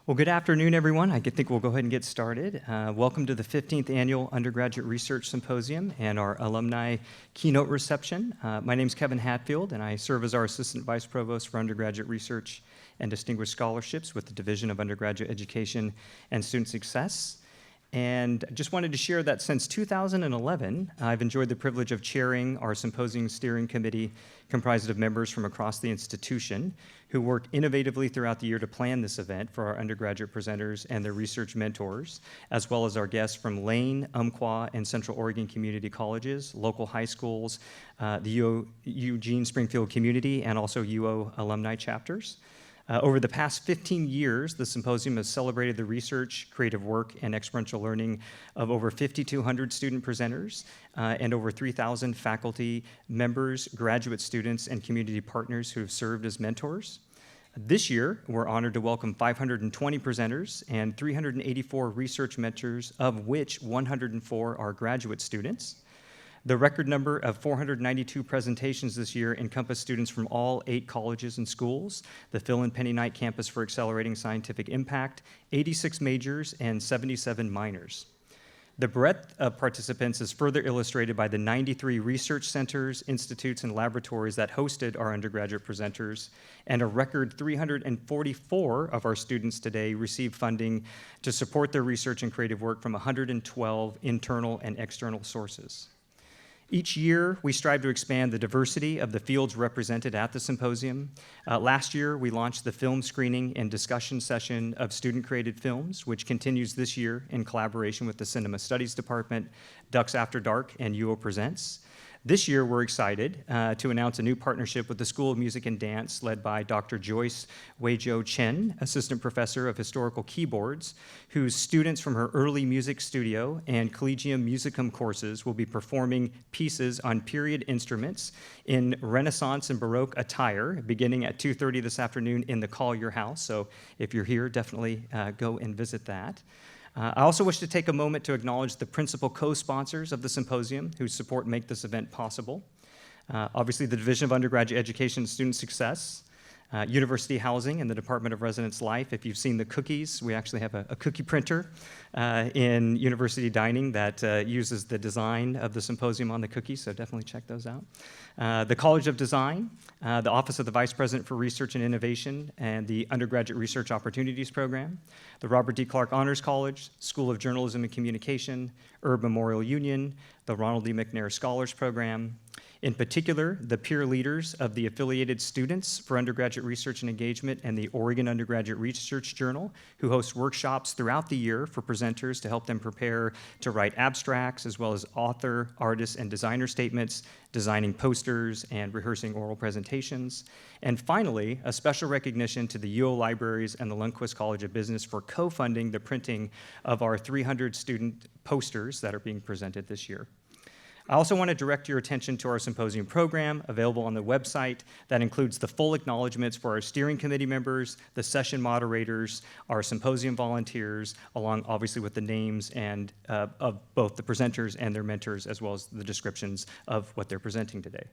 Well, good afternoon, everyone. I think we'll go ahead and get started. Welcome to the 15th Annual Undergraduate Research Symposium and our Alumni Keynote Reception. My name is Kevin Hatfield, and I serve as our Assistant Vice Provost for Undergraduate Research and Distinguished Scholarships with the Division of Undergraduate Education and Student Success. And I just wanted to share that since 2011, I've enjoyed the privilege of chairing our symposium steering committee comprised of members from across the institution who work innovatively throughout the year to plan this event for our undergraduate presenters and their research mentors, as well as our guests from Lane, Umpqua, and Central Oregon community colleges, local high schools, the Eugene Springfield community, and also UO alumni chapters. Over the past 15 years, the symposium has celebrated the research, creative work, and experiential learning of over 5,200 student presenters and over 3,000 faculty members, graduate students, and community partners who have served as mentors. This year, we're honored to welcome 520 presenters and 384 research mentors, of which 104 are graduate students. The record number of 492 presentations this year encompass students from all 8 colleges and schools, the Phil and Penny Knight Campus for Accelerating Scientific Impact, 86 majors, and 77 minors. The breadth of participants is further illustrated by the 93 research centers, institutes, and laboratories that hosted our undergraduate presenters, and a record 344 of our students today received funding to support their research and creative work from 112 internal and external sources. Each year, we strive to expand the diversity of the fields represented at the symposium. Last year, we launched the film screening and discussion session of student-created films, which continues this year in collaboration with the Cinema Studies Department, Ducks After Dark, and UO Presents. This year, we're excited to announce a new partnership with the School of Music and Dance, led by Dr. Joyce Wei-Jo Chen, Assistant Professor of Historical Keyboards, whose students from her early music studio and Collegium Musicum courses will be performing pieces on period instruments in Renaissance and Baroque attire, beginning at 2:30 this afternoon in the Collier House. So if you're here, definitely go and visit that. I also wish to take a moment to acknowledge the principal co-sponsors of the symposium whose support make this event possible. Obviously, the Division of Undergraduate Education and Student Success, University Housing, and the Department of Residence Life. If you've seen the cookies, we actually have a cookie printer in University Dining that uses the design of the symposium on the cookies, so definitely check those out. The College of Design, the Office of the Vice President for Research and Innovation, and the Undergraduate Research Opportunities Program, the Robert D. Clark Honors College, School of Journalism and Communication, Herb Memorial Union, the Ronald D. McNair Scholars Program. In particular, the peer leaders of the Affiliated Students for Undergraduate Research and Engagement and the Oregon Undergraduate Research Journal, who host workshops throughout the year for presenters to help them prepare to write abstracts, as well as author, artist, and designer statements, designing posters, and rehearsing oral presentations. And finally, a special recognition to the UO Libraries and the Lundquist College of Business for co-funding the printing of our 300 student posters that are being presented this year. I also want to direct your attention to our symposium program available on the website that includes the full acknowledgments for our steering committee members, the session moderators, our symposium volunteers, along obviously with the names and of both the presenters and their mentors, as well as the descriptions of what they're presenting today.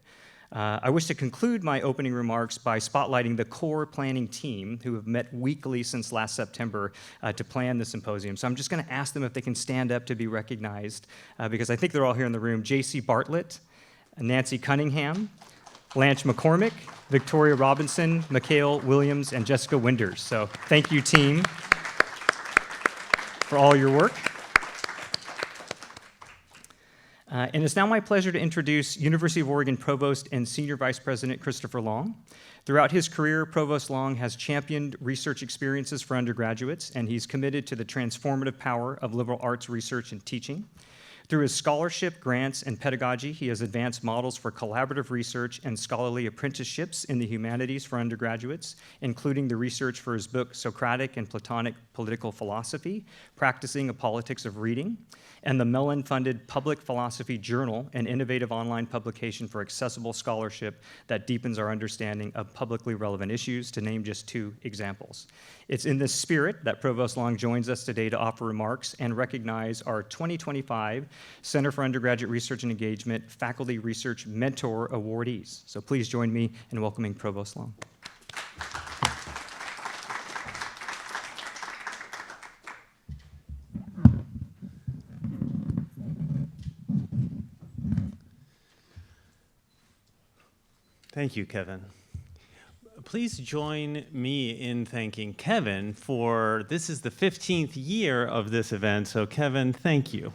I wish to conclude my opening remarks by spotlighting the core planning team who have met weekly since last September to plan the symposium. So I'm just going to ask them if they can stand up to be recognized, because I think they're all here in the room. J.C. Bartlett, Nancy Cunningham, Blanche McCormick, Victoria Robinson, Mikhail Williams, and Jessica Winders. So thank you, team, for all your work. And it's now my pleasure to introduce University of Oregon Provost and Senior Vice President Christopher Long. Throughout his career, Provost Long has championed research experiences for undergraduates, and he's committed to the transformative power of liberal arts research and teaching. Through his scholarship, grants, and pedagogy, he has advanced models for collaborative research and scholarly apprenticeships in the humanities for undergraduates, including the research for his book, Socratic and Platonic Political Philosophy, Practicing a Politics of Reading, and the Mellon-funded Public Philosophy Journal, an innovative online publication for accessible scholarship that deepens our understanding of publicly relevant issues, to name just 2 examples. It's in this spirit that Provost Long joins us today to offer remarks and recognize our 2025 Center for Undergraduate Research and Engagement Faculty Research Mentor Awardees. So please join me in welcoming Provost Long. Thank you, Kevin. Please join me in thanking Kevin for, this is the 15th year of this event, so Kevin, thank you.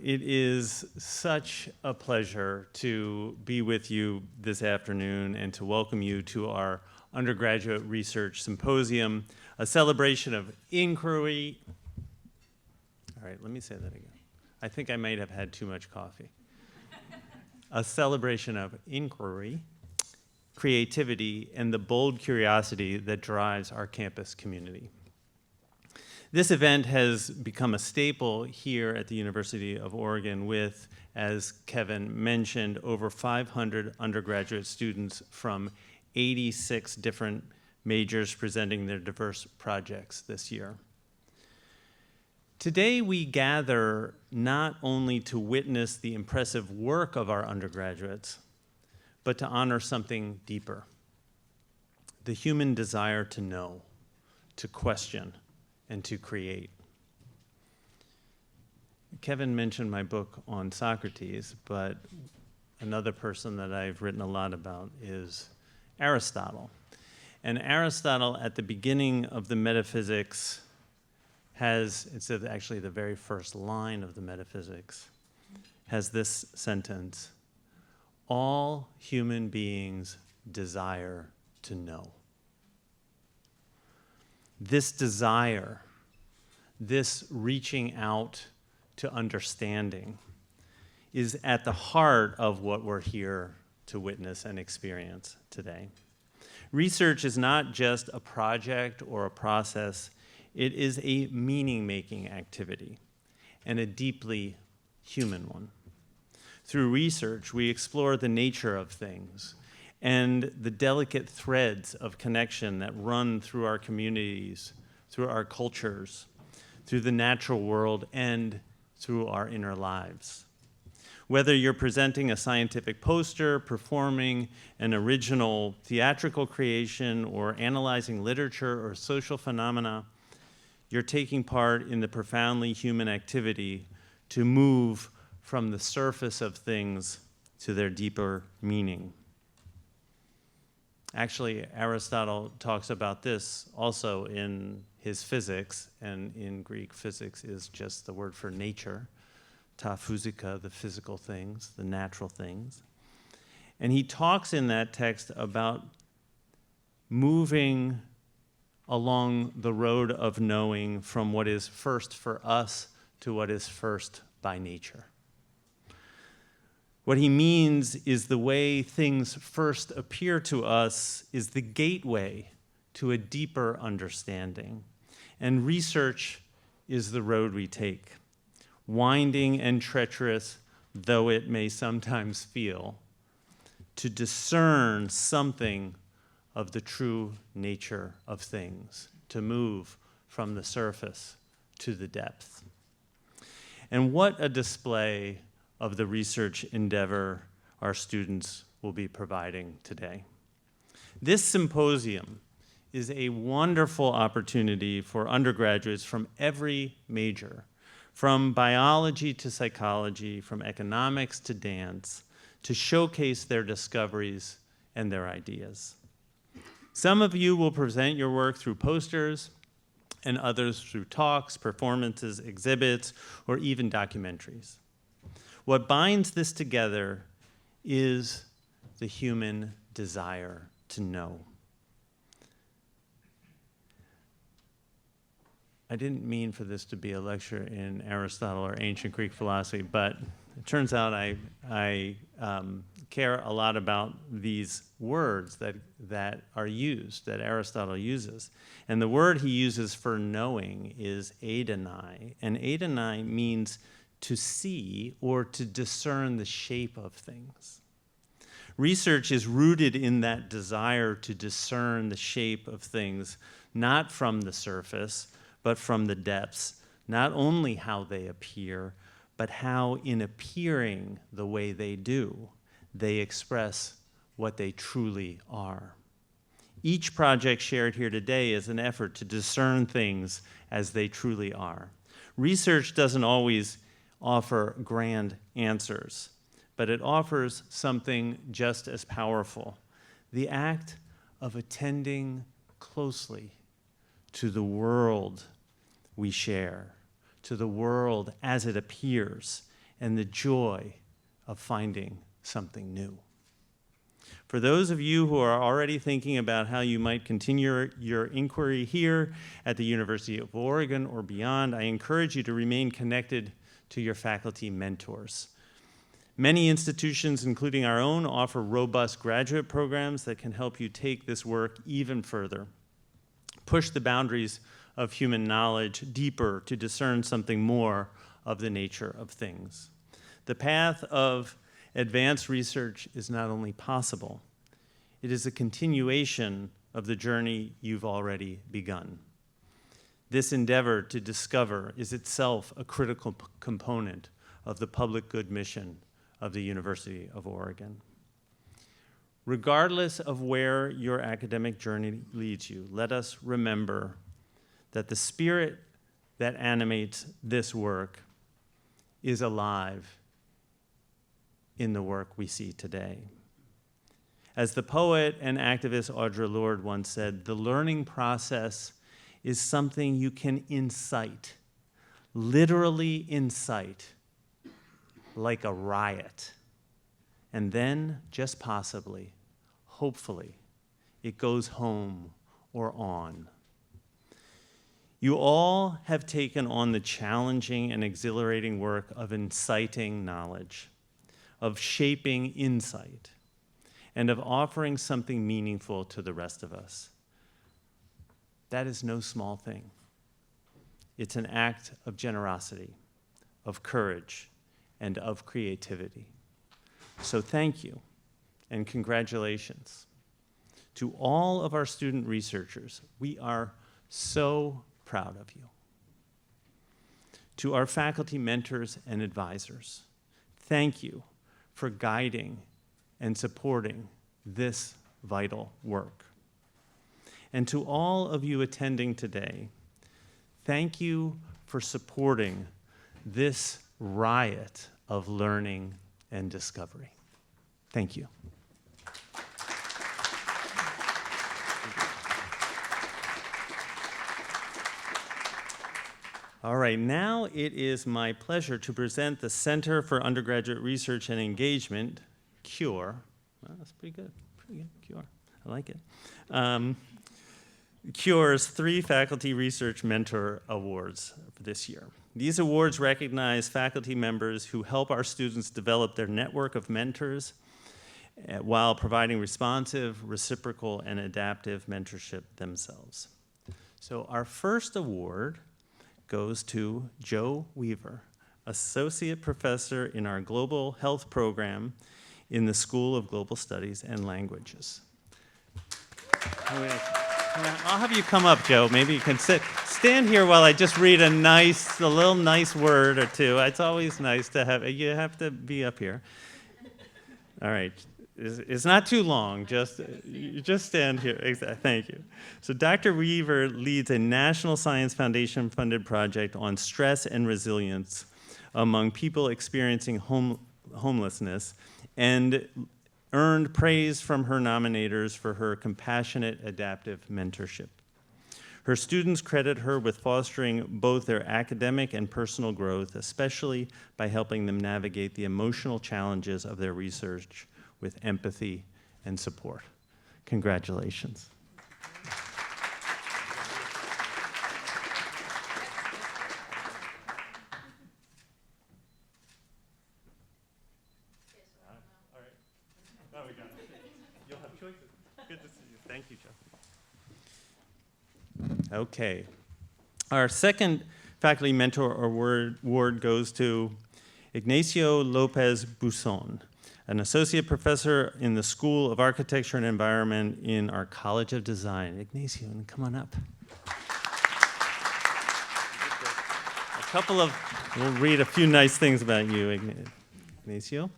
It is such a pleasure to be with you this afternoon and to welcome you to our Undergraduate Research Symposium, a celebration of inquiry. All right, let me say that again. I think I might have had too much coffee. A celebration of inquiry, creativity, and the bold curiosity that drives our campus community. This event has become a staple here at the University of Oregon with, as Kevin mentioned, over 500 undergraduate students from 86 different majors presenting their diverse projects this year. Today we gather not only to witness the impressive work of our undergraduates, but to honor something deeper: the human desire to know, to question, and to create. Kevin mentioned my book on Socrates, but another person that I've written a lot about is Aristotle. And Aristotle, at the beginning of the Metaphysics, it's actually the very first line of the Metaphysics, has this sentence: all human beings desire to know. This desire, this reaching out to understanding, is at the heart of what we're here to witness and experience today. Research is not just a project or a process, it is a meaning-making activity, and a deeply human one. Through research, we explore the nature of things and the delicate threads of connection that run through our communities, through our cultures, through the natural world, and through our inner lives. Whether you're presenting a scientific poster, performing an original theatrical creation, or analyzing literature or social phenomena, you're taking part in the profoundly human activity to move from the surface of things to their deeper meaning. Actually, Aristotle talks about this also in his Physics, and in Greek, physics is just the word for nature, ta physika, the physical things, the natural things. And he talks in that text about moving along the road of knowing from what is first for us to what is first by nature. What he means is the way things first appear to us is the gateway to a deeper understanding. And research is the road we take, winding and treacherous though it may sometimes feel, to discern something of the true nature of things, to move from the surface to the depth. And what a display of the research endeavor our students will be providing today. This symposium is a wonderful opportunity for undergraduates from every major, from biology to psychology, from economics to dance, to showcase their discoveries and their ideas. Some of you will present your work through posters, and others through talks, performances, exhibits, or even documentaries. What binds this together is the human desire to know. I didn't mean for this to be a lecture in Aristotle or ancient Greek philosophy, but it turns out I care a lot about these words that are used, that Aristotle uses. And the word he uses for knowing is eidonai. And eidonai means to see or to discern the shape of things. Research is rooted in that desire to discern the shape of things, not from the surface, but from the depths, not only how they appear, but how in appearing the way they do, they express what they truly are. Each project shared here today is an effort to discern things as they truly are. Research doesn't always offer grand answers, but it offers something just as powerful, the act of attending closely to the world we share, to the world as it appears, and the joy of finding something new. For those of you who are already thinking about how you might continue your inquiry here at the University of Oregon or beyond, I encourage you to remain connected to your faculty mentors. Many institutions, including our own, offer robust graduate programs that can help you take this work even further, push the boundaries of human knowledge deeper to discern something more of the nature of things. The path of advanced research is not only possible, it is a continuation of the journey you've already begun. This endeavor to discover is itself a critical component of the public good mission of the University of Oregon. Regardless of where your academic journey leads you, let us remember that the spirit that animates this work is alive in the work we see today. As the poet and activist Audre Lorde once said, the learning process is something you can incite, literally incite, like a riot. And then, just possibly, hopefully, it goes home or on. You all have taken on the challenging and exhilarating work of inciting knowledge, of shaping insight, and of offering something meaningful to the rest of us. That is no small thing. It's an act of generosity, of courage, and of creativity. So thank you, and congratulations. To all of our student researchers, we are so proud of you. To our faculty mentors and advisors, thank you for guiding and supporting this vital work. And to all of you attending today, thank you for supporting this riot of learning and discovery. Thank you. All right, now it is my pleasure to present the Center for Undergraduate Research and Engagement, CURE. Well, that's pretty good, CURE. I like it. CURE's 3 Faculty Research Mentor Awards for this year. These awards recognize faculty members who help our students develop their network of mentors while providing responsive, reciprocal, and adaptive mentorship themselves. So our first award goes to Joe Weaver, Associate Professor in our Global Health Program in the School of Global Studies and Languages. I'll have you come up, Joe. Maybe you can stand here while I just read a little nice word or two. It's always nice to have, you have to be up here. All right. It's not too long, just stand here. Thank you. So Dr. Weaver leads a National Science Foundation funded project on stress and resilience among people experiencing homelessness and earned praise from her nominators for her compassionate, adaptive mentorship. Her students credit her with fostering both their academic and personal growth, especially by helping them navigate the emotional challenges of their research with empathy and support. Congratulations. All right. Oh, we got it. You'll have choices. Good to see you. Thank you, Joe. Okay. Our second Faculty Mentor Award goes to Ignacio Lopez Buson, an associate professor in the School of Architecture and Environment in our College of Design. Ignacio, come on up. We'll read a few nice things about you, Ignacio.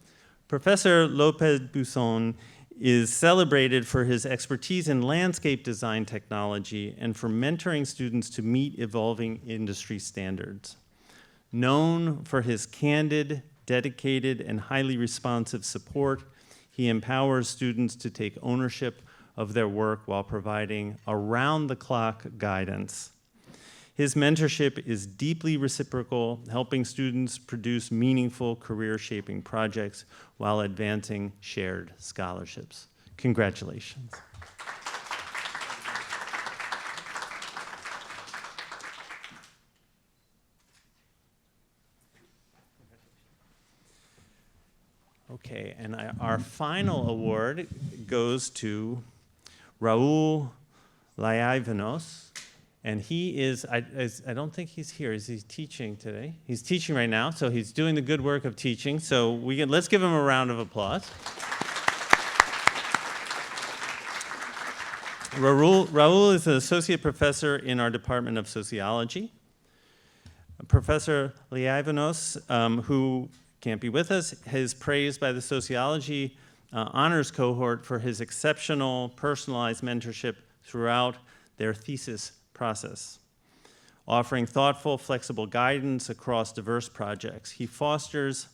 Professor Lopez Buson is celebrated for his expertise in landscape design technology and for mentoring students to meet evolving industry standards. Known for his candid, dedicated, and highly responsive support, he empowers students to take ownership of their work while providing around-the-clock guidance. His mentorship is deeply reciprocal, helping students produce meaningful career-shaping projects while advancing shared scholarships. Congratulations. Okay, and our final award goes to Raul Laivanos, and he is, I don't think he's here. Is he teaching today? He's teaching right now, so he's doing the good work of teaching. So let's give him a round of applause. Raul is an associate professor in our Department of Sociology. Professor Laivanos, who can't be with us, is praised by the Sociology honors cohort for his exceptional personalized mentorship throughout their thesis process, offering thoughtful, flexible guidance across diverse projects. He fosters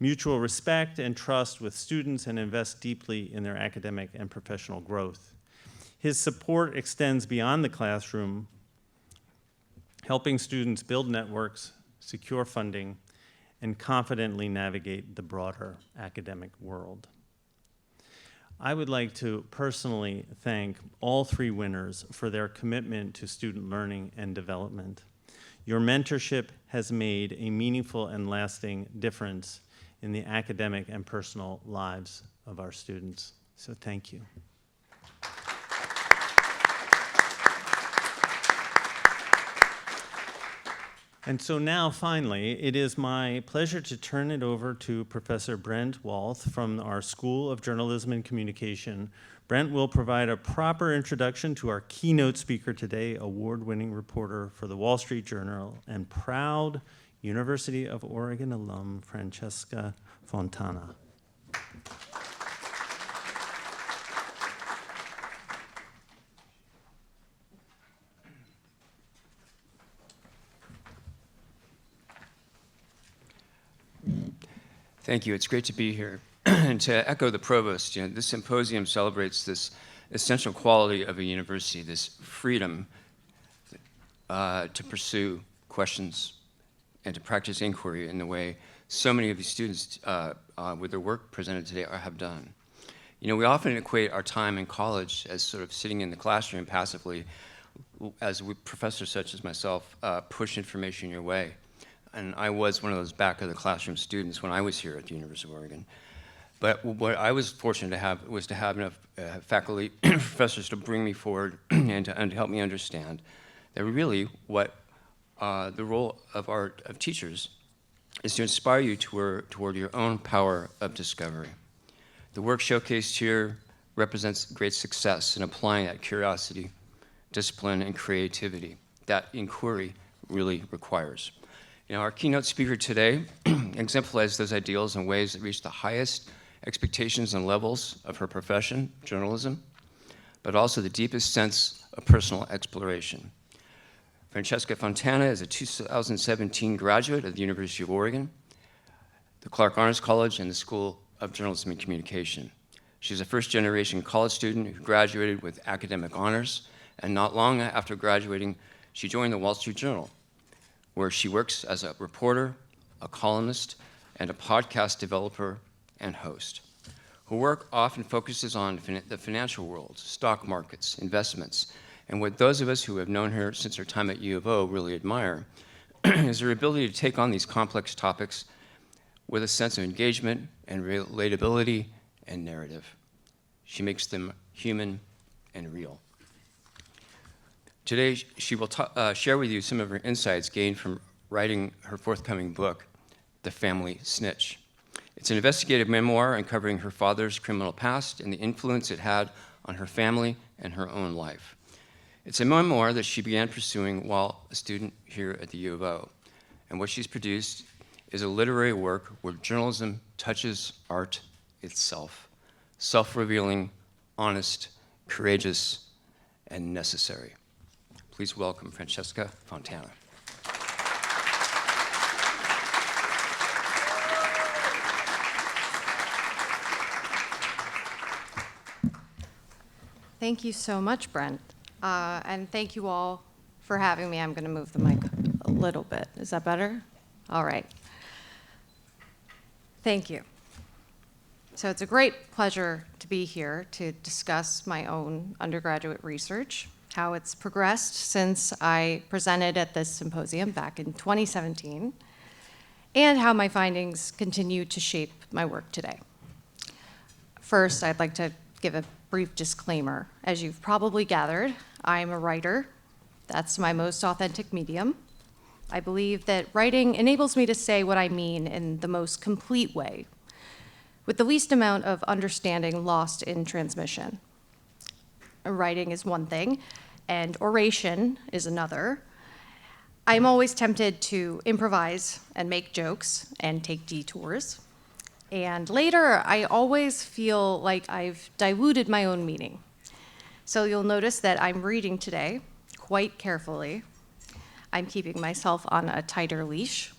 mutual respect and trust with students and invests deeply in their academic and professional growth. His support extends beyond the classroom, helping students build networks, secure funding, and confidently navigate the broader academic world. I would like to personally thank all three winners for their commitment to student learning and development. Your mentorship has made a meaningful and lasting difference in the academic and personal lives of our students. So thank you. And so now, finally, it is my pleasure to turn it over to Professor Brent Walth from our School of Journalism and Communication. Brent will provide a proper introduction to our keynote speaker today, award-winning reporter for the Wall Street Journal and proud University of Oregon alum, Francesca Fontana. Thank you. It's great to be here. And to echo the provost, this symposium celebrates this essential quality of a university, this freedom to pursue questions and to practice inquiry in the way so many of these students with their work presented today have done. We often equate our time in college as sort of sitting in the classroom passively as professors such as myself push information your way. And I was one of those back of the classroom students when I was here at the University of Oregon. But what I was fortunate to have was to have enough faculty, professors to bring me forward and to help me understand that really what the role of teachers is to inspire you toward your own power of discovery. The work showcased here represents great success in applying that curiosity, discipline, and creativity that inquiry really requires. Our keynote speaker today exemplifies those ideals in ways that reach the highest expectations and levels of her profession, journalism, but also the deepest sense of personal exploration. Francesca Fontana is a 2017 graduate of the University of Oregon, the Clark Honors College, and the School of Journalism and Communication. She's a first-generation college student who graduated with academic honors, and not long after graduating, she joined the Wall Street Journal, where she works as a reporter, a columnist, and a podcast developer and host. Her work often focuses on the financial world, stock markets, investments, and what those of us who have known her since her time at U of O really admire is her ability to take on these complex topics with a sense of engagement and relatability and narrative. She makes them human and real. Today, she will share with you some of her insights gained from writing her forthcoming book, The Family Snitch. It's an investigative memoir uncovering her father's criminal past and the influence it had on her family and her own life. It's a memoir that she began pursuing while a student here at the U of O. And what she's produced is a literary work where journalism touches art itself, self-revealing, honest, courageous, and necessary. Please welcome Francesca Fontana. Thank you so much, Brent. And thank you all for having me. I'm going to move the mic a little bit. Is that better? All right. Thank you. So it's a great pleasure to be here to discuss my own undergraduate research, how it's progressed since I presented at this symposium back in 2017, and how my findings continue to shape my work today. First, I'd like to give a brief disclaimer. As you've probably gathered, I'm a writer. That's my most authentic medium. I believe that writing enables me to say what I mean in the most complete way, with the least amount of understanding lost in transmission. Writing is one thing, and oration is another. I'm always tempted to improvise and make jokes and take detours. And later, I always feel like I've diluted my own meaning. So you'll notice that I'm reading today quite carefully. I'm keeping myself on a tighter leash.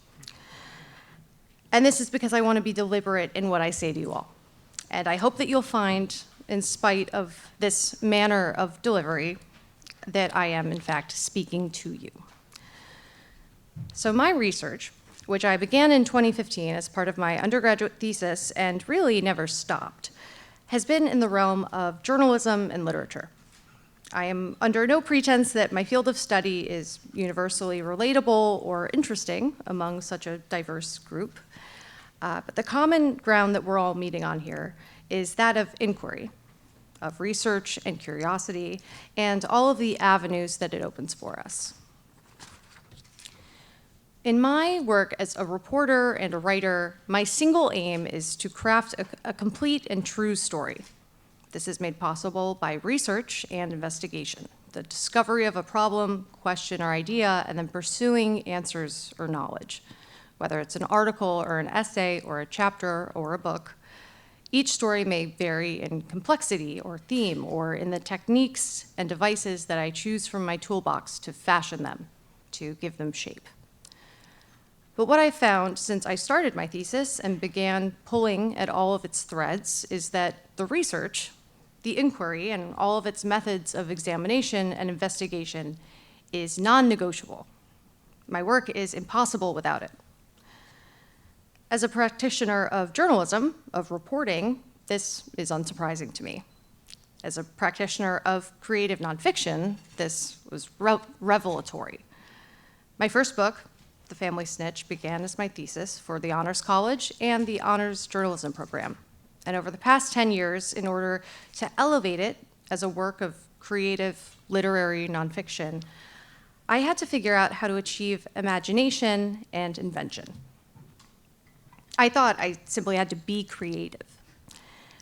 And this is because I want to be deliberate in what I say to you all. And I hope that you'll find, in spite of this manner of delivery, that I am, in fact, speaking to you. So my research, which I began in 2015 as part of my undergraduate thesis and really never stopped, has been in the realm of journalism and literature. I am under no pretense that my field of study is universally relatable or interesting among such a diverse group, but the common ground that we're all meeting on here is that of inquiry, of research and curiosity, and all of the avenues that it opens for us. In my work as a reporter and a writer, my single aim is to craft a complete and true story. This is made possible by research and investigation, the discovery of a problem, question, or idea, and then pursuing answers or knowledge. Whether it's an article or an essay or a chapter or a book, each story may vary in complexity or theme or in the techniques and devices that I choose from my toolbox to fashion them, to give them shape. But what I've found since I started my thesis and began pulling at all of its threads is that the research, the inquiry, and all of its methods of examination and investigation is non-negotiable. My work is impossible without it. As a practitioner of journalism, of reporting, this is unsurprising to me. As a practitioner of creative nonfiction, this was revelatory. My first book, The Family Snitch, began as my thesis for the Honors College and the Honors Journalism program. And over the past 10 years, in order to elevate it as a work of creative literary nonfiction, I had to figure out how to achieve imagination and invention. I thought I simply had to be creative,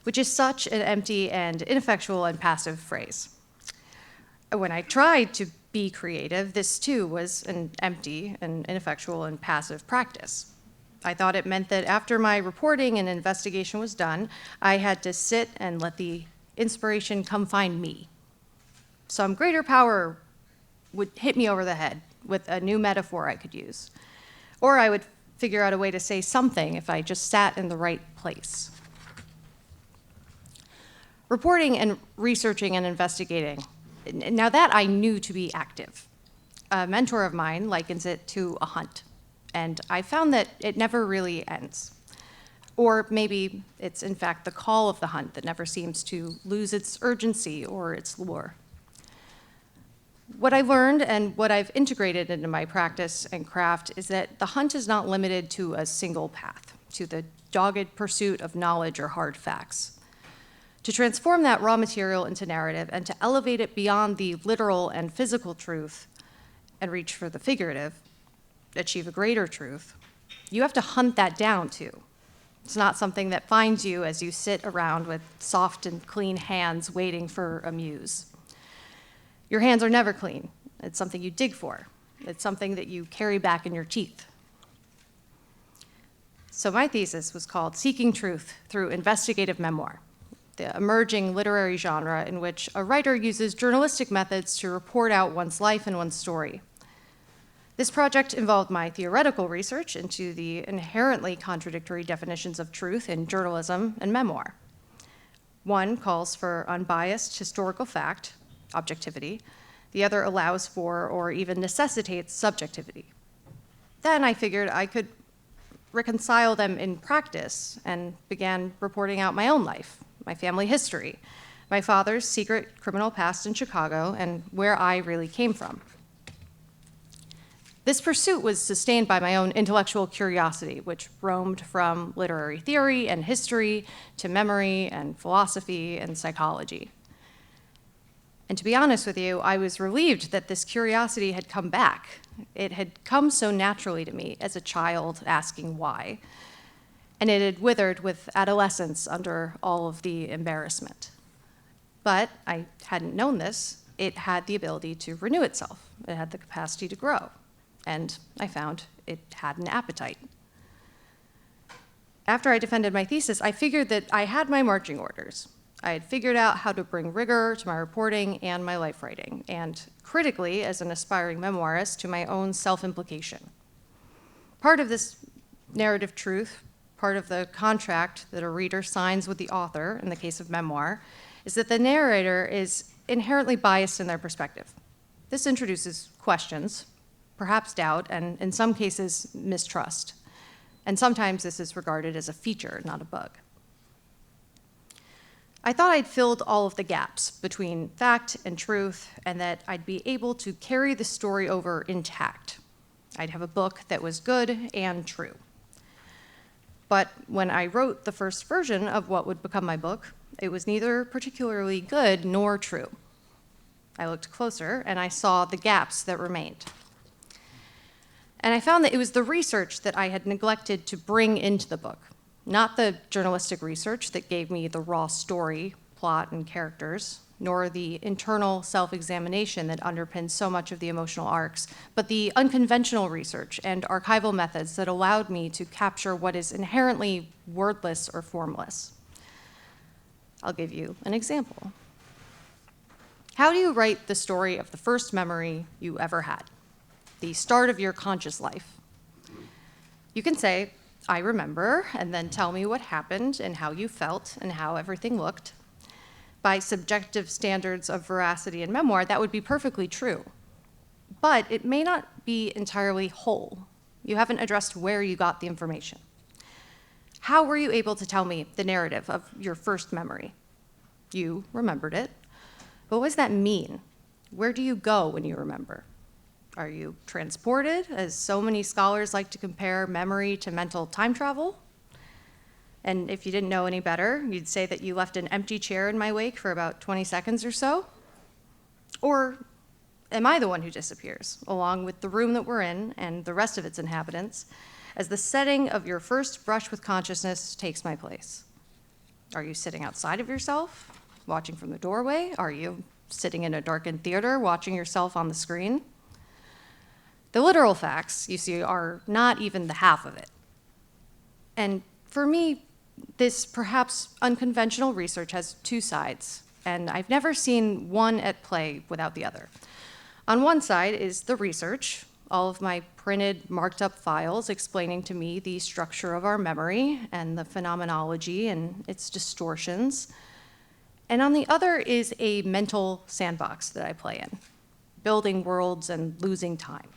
which is such an empty and ineffectual and passive phrase. When I tried to be creative, this too was an empty and ineffectual and passive practice. I thought it meant that after my reporting and investigation was done, I had to sit and let the inspiration come find me. Some greater power would hit me over the head with a new metaphor I could use. Or I would figure out a way to say something if I just sat in the right place. Reporting and researching and investigating, now that I knew to be active. A mentor of mine likens it to a hunt, and I found that it never really ends. Or maybe it's in fact the call of the hunt that never seems to lose its urgency or its lure. What I learned and what I've integrated into my practice and craft is that the hunt is not limited to a single path, to the dogged pursuit of knowledge or hard facts. To transform that raw material into narrative and to elevate it beyond the literal and physical truth and reach for the figurative, achieve a greater truth, you have to hunt that down too. It's not something that finds you as you sit around with soft and clean hands waiting for a muse. Your hands are never clean. It's something you dig for. It's something that you carry back in your teeth. So my thesis was called Seeking Truth Through Investigative Memoir, the emerging literary genre in which a writer uses journalistic methods to report out one's life and one's story. This project involved my theoretical research into the inherently contradictory definitions of truth in journalism and memoir. One calls for unbiased historical fact, objectivity. The other allows for or even necessitates subjectivity. Then I figured I could reconcile them in practice and began reporting out my own life, my family history, my father's secret criminal past in Chicago, and where I really came from. This pursuit was sustained by my own intellectual curiosity, which roamed from literary theory and history to memory and philosophy and psychology. And to be honest with you, I was relieved that this curiosity had come back. It had come so naturally to me as a child asking why, and it had withered with adolescence under all of the embarrassment. But I hadn't known this. It had the ability to renew itself. It had the capacity to grow, and I found it had an appetite. After I defended my thesis, I figured that I had my marching orders. I had figured out how to bring rigor to my reporting and my life writing, and critically, as an aspiring memoirist, to my own self-implication. Part of this narrative truth, part of the contract that a reader signs with the author, in the case of memoir, is that the narrator is inherently biased in their perspective. This introduces questions, perhaps doubt, and in some cases, mistrust. And sometimes this is regarded as a feature, not a bug. I thought I'd filled all of the gaps between fact and truth, and that I'd be able to carry the story over intact. I'd have a book that was good and true. But when I wrote the first version of what would become my book, it was neither particularly good nor true. I looked closer, and I saw the gaps that remained. And I found that it was the research that I had neglected to bring into the book, not the journalistic research that gave me the raw story, plot, and characters, nor the internal self-examination that underpins so much of the emotional arcs, but the unconventional research and archival methods that allowed me to capture what is inherently wordless or formless. I'll give you an example. How do you write the story of the first memory you ever had, the start of your conscious life? You can say, I remember, and then tell me what happened and how you felt and how everything looked. By subjective standards of veracity in memoir, that would be perfectly true. But it may not be entirely whole. You haven't addressed where you got the information. How were you able to tell me the narrative of your first memory? You remembered it. But what does that mean? Where do you go when you remember? Are you transported, as so many scholars like to compare memory to mental time travel? And if you didn't know any better, you'd say that you left an empty chair in my wake for about 20 seconds or so? Or am I the one who disappears, along with the room that we're in and the rest of its inhabitants, as the setting of your first brush with consciousness takes my place? Are you sitting outside of yourself, watching from the doorway? Are you sitting in a darkened theater, watching yourself on the screen? The literal facts, you see, are not even the half of it. And for me, this perhaps unconventional research has two sides, and I've never seen one at play without the other. On one side is the research, all of my printed, marked up files explaining to me the structure of our memory and the phenomenology and its distortions. And on the other is a mental sandbox that I play in, building worlds and losing time.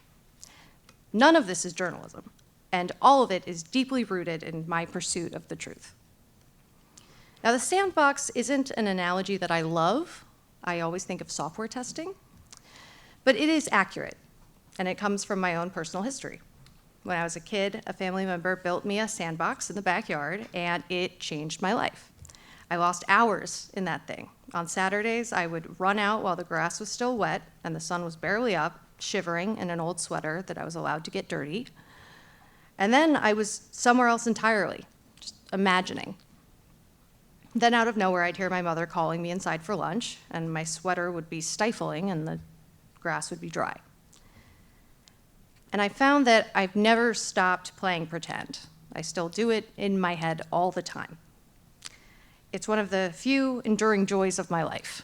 None of this is journalism, and all of it is deeply rooted in my pursuit of the truth. Now, the sandbox isn't an analogy that I love. I always think of software testing, but it is accurate, and it comes from my own personal history. When I was a kid, a family member built me a sandbox in the backyard, and it changed my life. I lost hours in that thing. On Saturdays, I would run out while the grass was still wet and the sun was barely up, shivering in an old sweater that I was allowed to get dirty. And then I was somewhere else entirely, just imagining. Then out of nowhere, I'd hear my mother calling me inside for lunch, and my sweater would be stifling and the grass would be dry. And I found that I've never stopped playing pretend. I still do it in my head all the time. It's one of the few enduring joys of my life.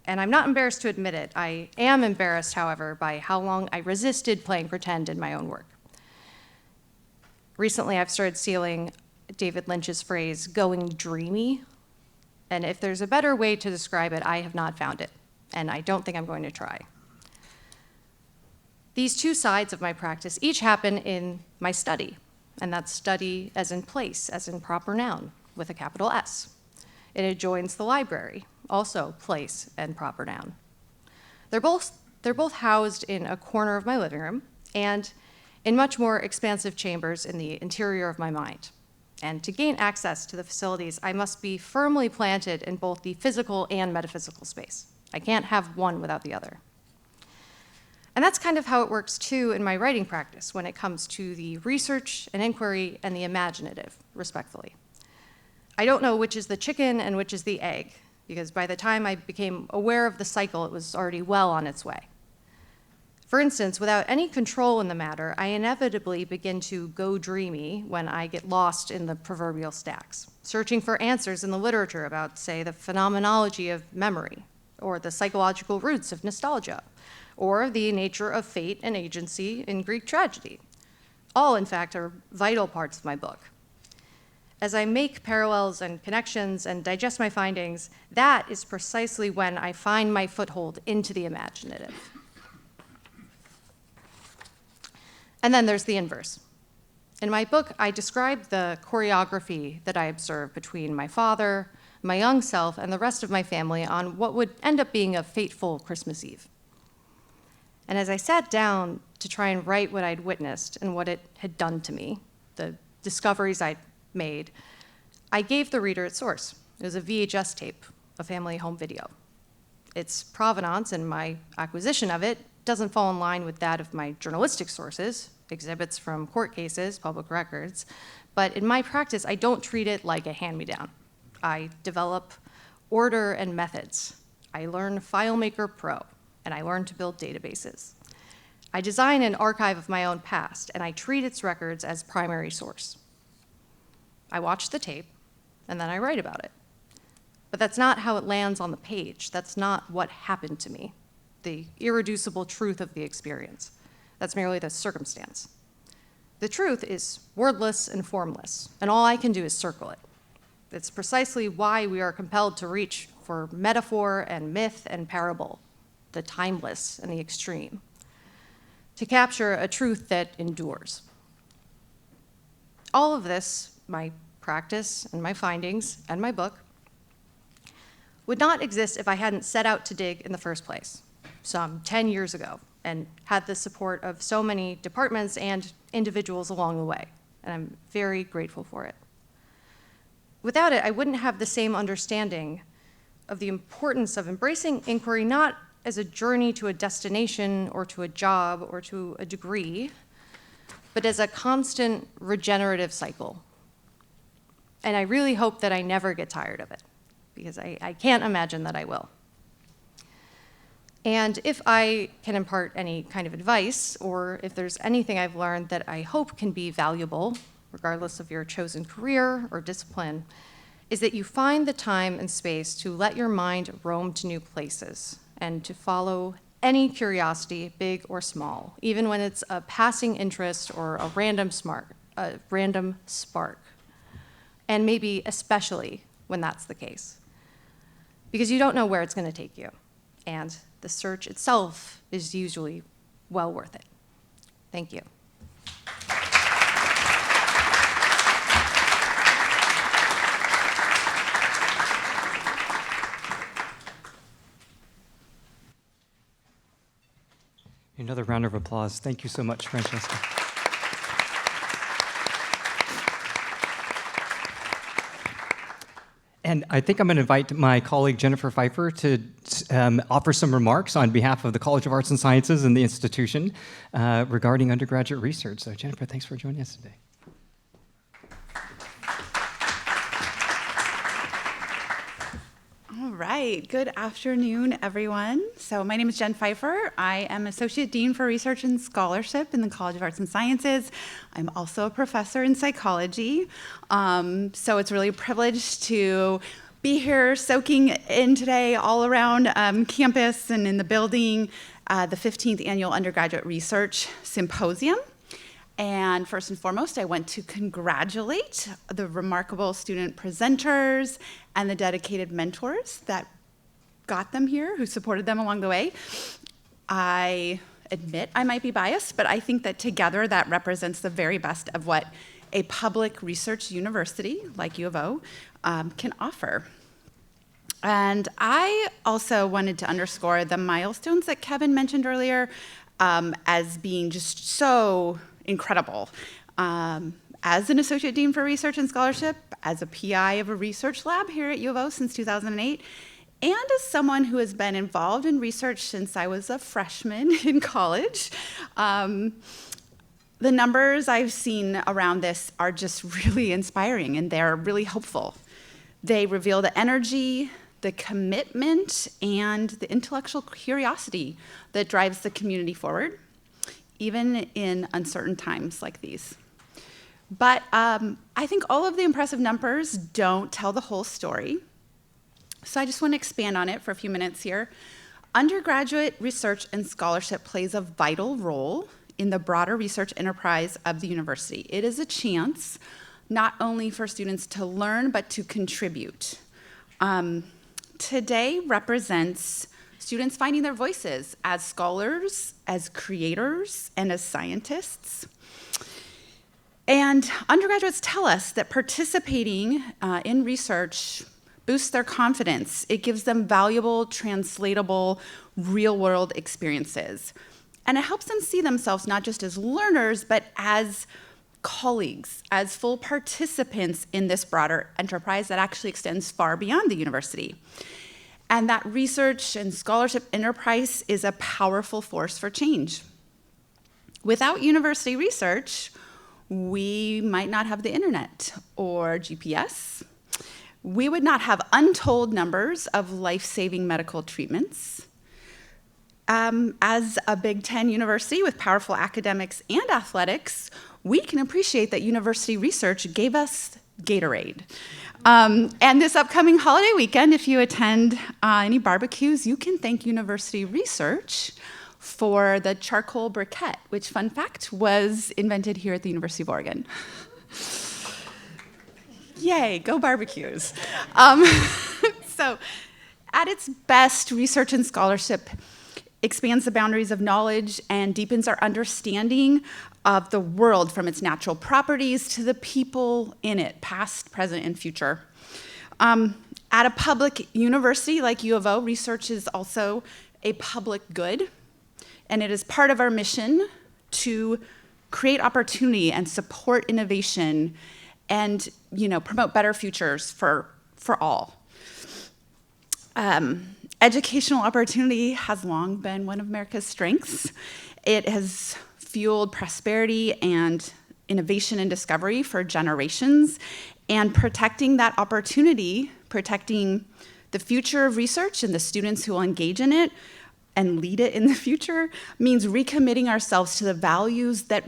And I'm not embarrassed to admit it. I am embarrassed, however, by how long I resisted playing pretend in my own work. Recently, I've started stealing David Lynch's phrase, going dreamy. And if there's a better way to describe it, I have not found it, and I don't think I'm going to try. These two sides of my practice each happen in my study, and that's study as in place, as in proper noun, with a capital S. It adjoins the library, also place and proper noun. They're both housed in a corner of my living room and in much more expansive chambers in the interior of my mind. And to gain access to the facilities, I must be firmly planted in both the physical and metaphysical space. I can't have one without the other. And that's kind of how it works too in my writing practice when it comes to the research and inquiry and the imaginative, respectfully. I don't know which is the chicken and which is the egg, because by the time I became aware of the cycle, it was already well on its way. For instance, without any control in the matter, I inevitably begin to go dreamy when I get lost in the proverbial stacks, searching for answers in the literature about, say, the phenomenology of memory, or the psychological roots of nostalgia, or the nature of fate and agency in Greek tragedy. All, in fact, are vital parts of my book. As I make parallels and connections and digest my findings, that is precisely when I find my foothold into the imaginative. And then there's the inverse. In my book, I describe the choreography that I observed between my father, my young self, and the rest of my family on what would end up being a fateful Christmas Eve. And as I sat down to try and write what I'd witnessed and what it had done to me, the discoveries I'd made, I gave the reader its source. It was a VHS tape, a family home video. Its provenance and my acquisition of it doesn't fall in line with that of my journalistic sources, exhibits from court cases, public records, but in my practice, I don't treat it like a hand-me-down. I develop order and methods. I learn FileMaker Pro, and I learn to build databases. I design an archive of my own past, and I treat its records as primary source. I watch the tape, and then I write about it. But that's not how it lands on the page. That's not what happened to me, the irreducible truth of the experience. That's merely the circumstance. The truth is wordless and formless, and all I can do is circle it. It's precisely why we are compelled to reach for metaphor and myth and parable, the timeless and the extreme, to capture a truth that endures. All of this, my practice and my findings and my book, would not exist if I hadn't set out to dig in the first place, some 10 years ago, and had the support of so many departments and individuals along the way, and I'm very grateful for it. Without it, I wouldn't have the same understanding of the importance of embracing inquiry not as a journey to a destination or to a job or to a degree, but as a constant regenerative cycle. And I really hope that I never get tired of it, because I can't imagine that I will. And if I can impart any kind of advice, or if there's anything I've learned that I hope can be valuable, regardless of your chosen career or discipline, is that you find the time and space to let your mind roam to new places and to follow any curiosity, big or small, even when it's a passing interest or a random spark, and maybe especially when that's the case, because you don't know where it's going to take you, and the search itself is usually well worth it. Thank you. Another round of applause. Thank you so much, Francesca. And I think I'm going to invite my colleague Jennifer Pfeiffer to offer some remarks on behalf of the College of Arts and Sciences and the institution regarding undergraduate research. So Jennifer, thanks for joining us today. All right, good afternoon, everyone. So my name is Jen Pfeiffer. I am Associate Dean for Research and Scholarship in the College of Arts and Sciences. I'm also a professor in psychology. So it's really a privilege to be here soaking in today all around campus and in the building, the 15th Annual Undergraduate Research Symposium. And first and foremost, I want to congratulate the remarkable student presenters and the dedicated mentors that got them here, who supported them along the way. I admit I might be biased, but I think that together that represents the very best of what a public research university like U of O can offer. And I also wanted to underscore the milestones that Kevin mentioned earlier as being just so incredible. As an Associate Dean for Research and Scholarship, as a PI of a research lab here at U of O since 2008, and as someone who has been involved in research since I was a freshman in college, the numbers I've seen around this are just really inspiring, and they're really hopeful. They reveal the energy, the commitment, and the intellectual curiosity that drives the community forward, even in uncertain times like these. But I think all of the impressive numbers don't tell the whole story. So I just want to expand on it for a few minutes here. Undergraduate research and scholarship plays a vital role in the broader research enterprise of the university. It is a chance not only for students to learn, but to contribute. Today represents students finding their voices as scholars, as creators, and as scientists. And undergraduates tell us that participating in research boosts their confidence. It gives them valuable, translatable, real-world experiences. And it helps them see themselves not just as learners, but as colleagues, as full participants in this broader enterprise that actually extends far beyond the university. And that research and scholarship enterprise is a powerful force for change. Without university research, we might not have the internet or GPS. We would not have untold numbers of life-saving medical treatments. As a Big Ten university with powerful academics and athletics, we can appreciate that university research gave us Gatorade. And this upcoming holiday weekend, if you attend any barbecues, you can thank university research for the charcoal briquette, which, fun fact, was invented here at the University of Oregon. Yay, go barbecues. So at its best, research and scholarship expands the boundaries of knowledge and deepens our understanding of the world from its natural properties to the people in it, past, present, and future. At a public university like U of O, research is also a public good, and it is part of our mission to create opportunity and support innovation and, promote better futures for all. Educational opportunity has long been one of America's strengths. It has fueled prosperity and innovation and discovery for generations, and protecting that opportunity, protecting the future of research and the students who will engage in it and lead it in the future, means recommitting ourselves to the values that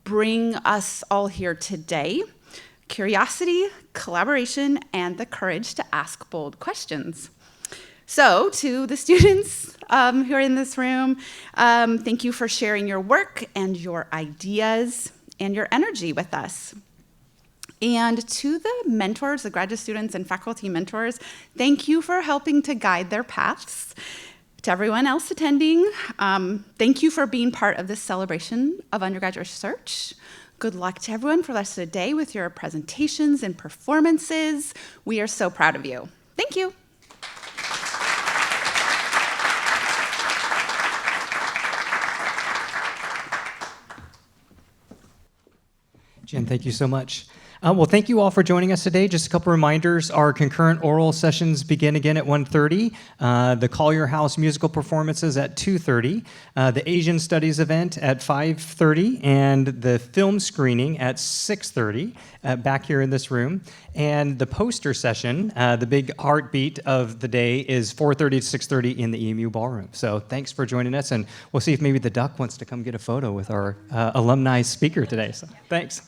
bring us all here today: curiosity, collaboration, and the courage to ask bold questions. So to the students who are in this room, thank you for sharing your work and your ideas and your energy with us. And to the mentors, the graduate students and faculty mentors, thank you for helping to guide their paths. To everyone else attending, thank you for being part of this celebration of undergraduate research. Good luck to everyone for the rest of the day with your presentations and performances. We are so proud of you. Thank you. Jen, thank you so much. Well, thank you all for joining us today. Just a couple reminders. Our concurrent oral sessions begin again at 1:30. The Collier House musical performances at 2:30. The Asian Studies event at 5:30. And the film screening at 6:30 back here in this room. And the poster session, the big heartbeat of the day, is 4:30 to 6:30 in the EMU ballroom. So thanks for joining us. And we'll see if maybe the duck wants to come get a photo with our alumni speaker today. So thanks.